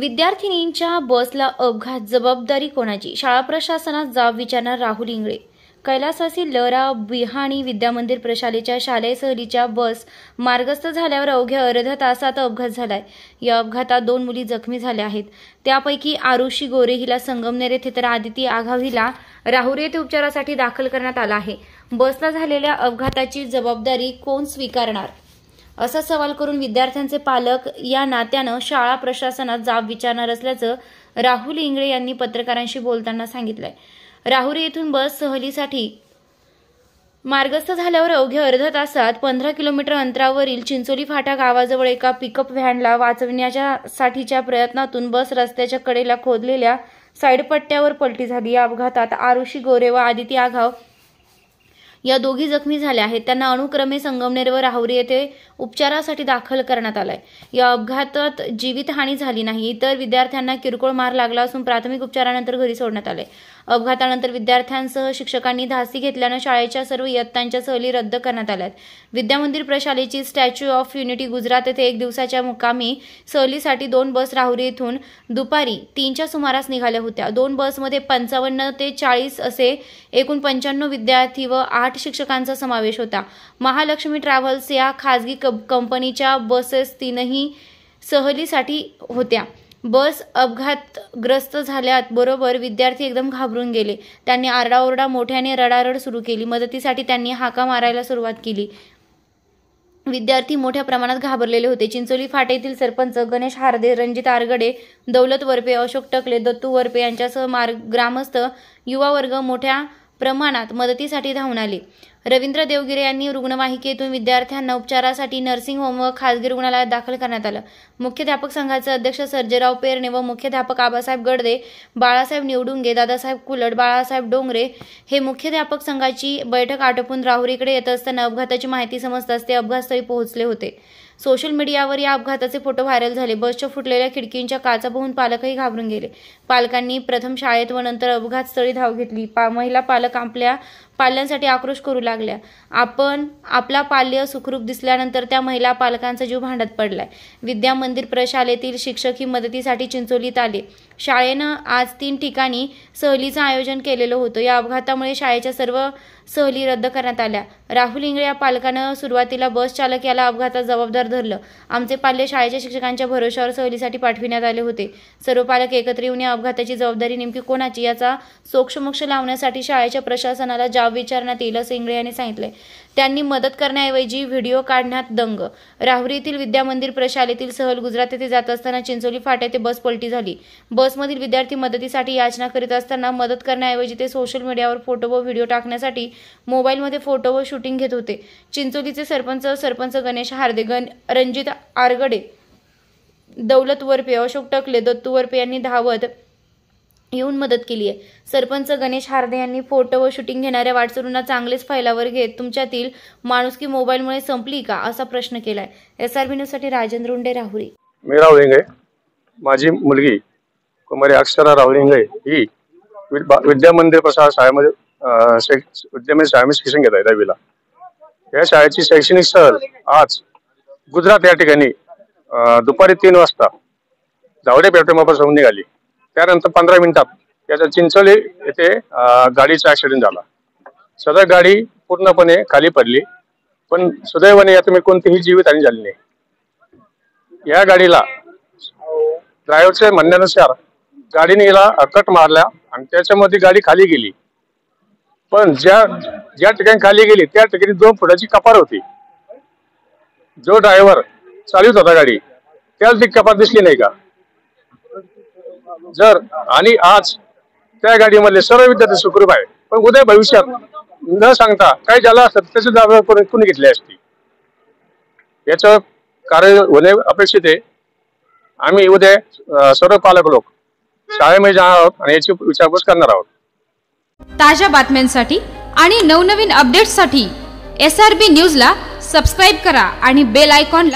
विद्यार्थिनींच्या बसला अपघात, जबाबदारी कोणाची? शाळा प्रशासनात जाब विचारणार राहुल इंगळे। कैलासवासी लरा बिहाणी विद्यामंदिर प्रशालेच्या शालेय सहलीच्या बस मार्गस्थ झाल्यावर अवघ्या अर्ध्या तासात अपघात झालाय। या अपघातात 2 मुली जखमी झाल्या आहेत। त्यापैकी आरुषी गोरे हिला संगमनेर येथे तर आदिती आघाव हिला राहुरी येथे उपचारासाठी दाखल करण्यात आला आहे। बसला झालेल्या अपघाताची जबाबदारी कोण स्वीकारणार असा सवाल करून विद्यार्थ्यांचे पालक या नात्यानं शाळा प्रशासनात जाब विचारणार असल्याचं राहुल इंगळे यांनी पत्रकारांशी बोलताना सांगितलंय। राहुरी येथून बस सहलीसाठी मार्गस्थ झाल्यावर अवघ्या अर्ध्या तासात 15 किलोमीटर अंतरावरील चिंचोली फाटा गावाजवळ एका पिकअप व्हॅनला वाचवण्यासाठीच्या प्रयत्नातून बस रस्त्याच्या कडेला खोदलेल्या साईडपट्ट्यावर पलटी झाली। या अपघातात आरुषी गोरे व आदिती आघाव या दोघी जखमी झाल्या आहेत। त्यांना अनुक्रमे संगमनेर व राहुरी येथे उपचारासाठी दाखल करण्यात आलाय। या अपघातात जीवितहानी झाली नाही। इतर विद्यार्थ्यांना किरकोळ मार लागला असून प्राथमिक उपचारानंतर घरी सोडण्यात आले। अपघातानंतर विद्यार्थ्यांसह शिक्षकांनी धास्ती घेतल्याने शाळेच्या सर्व इयत्तांच्या सहली रद्द करण्यात आल्या। विद्यामंदिर प्रशालेची स्टॅच्यू ऑफ युनिटी गुजरात येथे 1 दिवसाच्या मुक्कामी सहलीसाठी 2 बस राहुरी येथून दुपारी 3च्या सुमारास निघाल्या होत्या। 2 बसमध्ये 55 ते 40 असे एकूण 95 विद्यार्थी व 8 शिक्षकांचा समावेश होता। महालक्ष्मी ट्रॅव्हल्स या खासगी कंपनीच्या बसेस 3ही सहलीसाठी होत्या। बस अपघातग्रस्त झाल्याबरोबर विद्यार्थी एकदम घाबरून गेले। त्यांनी आरडाओरडा मोठ्याने रडारड सुरू केली। मदतीसाठी त्यांनी हाका मारायला सुरुवात केली। विद्यार्थी मोठ्या प्रमाणात घाबरलेले होते। चिंचोली फाटेतील सरपंच गणेश हार्दे, रणजित आरगडे, दौलत वरपे, अशोक टकले, दत्तू वरपे यांच्यासह ग्रामस्थ युवा वर्ग मोठ्या प्रमाणात मदतीसाठी धावून आले। रवींद्र देवगिरे यांनी रुग्णवाहिकेतून विद्यार्थ्यांना उपचारासाठी नर्सिंग होम व खासगी रुग्णालयात दाखल करण्यात आलं। मुख्याध्यापक संघाचे अध्यक्ष सर्जेराव पेरणे व मुख्याध्यापक आबासाहेब गडदे, बाळासाहेब निवडुंगे, दादासाहेब कुलट, बाळासाहेब डोंगरे हे मुख्याध्यापक संघाची बैठक आटोपून राहुरीकडे येत असताना अपघाताची माहिती समजताच ते अपघातस्थळी पोहोचले होते। सोशल मीडियावर या अपघाताचे फोटो व्हायरल झाले। बसच्या फुटलेल्या खिडकींच्या काचा पाहून पालकही घाबरून गेले। पालकांनी प्रथम शाळेत व नंतर अपघातस्थळी धाव घेतली। महिला पालक आपल्या पाल्यांसाठी आक्रोश करू लागल्या। आपला पाल्य सुखरूप दिसल्यानंतर त्या महिला पालकांचा जीव भांड्यात पडलाय। विद्यामंदिर प्रशालेतील शिक्षक ही मदतीसाठी चिंचोलीत आले। शाळेनं आज 3 ठिकाणी सहलीचं आयोजन केलेलं होतं। या अपघातामुळे शाळेच्या सर्व सहली रद्द करण्यात आल्या। राहुल इंगळे या पालकानं सुरुवातीला बस चालक याला अपघातात जबाबदार धरलं। आमचे पाल्य शाळेच्या शिक्षकांच्या भरोश्यावर सहलीसाठी पाठविण्यात आले होते। सर्व पालक एकत्र येऊन या अपघाताची जबाबदारी नेमकी कोणाची याचा सोक्षमोक्ष लावण्यासाठी शाळेच्या प्रशासनाला जाब विचारण्यात येईल असं इंगळे यांनी सांगितले। त्यांनी मदत करण्याऐवजी व्हिडिओ काढण्यात दंग। राहुरी येथील विद्यामंदिर प्रशालेतील सहल गुजरात येथे जात असताना चिंचोली फाटा येथे बस पलटी झाली। बसमधील विद्यार्थी मदतीसाठी याचना करीत असताना मदत करण्याऐवजी ते सोशल मीडियावर फोटो व व्हिडिओ टाकण्यासाठी मोबाईलमध्ये फोटो व शूटिंग घेत होते। चिंचोलीचे सरपंच गणेश हार्दे, रणजित आरगडे, दौलत वरपे, अशोक टकले, दत्तू वरपे यांनी धावत येऊन मदत केली आहे। सरपंच गणेश हार्दे यांनी फोटो व शूटिंग घेणाऱ्या वाटसरूंना चांगलेच फायलावर घेत तुमच्यातील माणुसकी मोबाईलमुळे संपली का असा प्रश्न केलाय। SRB न्यूजसाठी राजेंद्र उंडे, राहुरी। मी राहुल इंगळे, माझी मुलगी कुमारी अक्षरा राहुल इंगळे ही विद्यामंदिर प्रशाला शाळेमध्ये शाळेमध्ये शिक्षण घेत आहे 10वीला। या शाळेची शैक्षणिक सहल आज गुजरात या ठिकाणी दुपारी 3 वाजता जावडे पेट्रोलपंपापासून निघाली। त्यानंतर 15 मिनिटात त्याच्या चिंचोली येथे गाडीचा ऍक्सिडेंट झाला। सदर गाडी पूर्णपणे खाली पडली, पण सुदैवाने यातून कोणतीही जीवितहानी झाली नाही। या गाडीला ड्रायव्हरच्या म्हणण्यानुसार गाडीने हिला कट मारला आणि त्याच्यामध्ये गाडी खाली गेली। पण ज्या ठिकाणी खाली गेली त्या ठिकाणी 2 फुटाची कपार होती। जो ड्रायव्हर चालवत होता गाडी त्याला ती कपार दिसली नाही का? आणि आज त्या गाडीमधले सर्व विद्यार्थी सुखरूप आहे, पण उद्या भविष्यात न सांगता काय झालं असतं त्याची जबाबदारी कोणी घेतली असती याचं कार्य होणे अपेक्षित आहे। आम्ही उद्या सर्व पालक लोक शाळेमध्ये जाणार आहोत आणि याची विचारपूस करणार आहोत। ताज्या बातम्यांसाठी आणि नवनवीन अपडेट्ससाठी SRB न्यूजला सबस्क्राइब करा आणि बेल आयकॉनला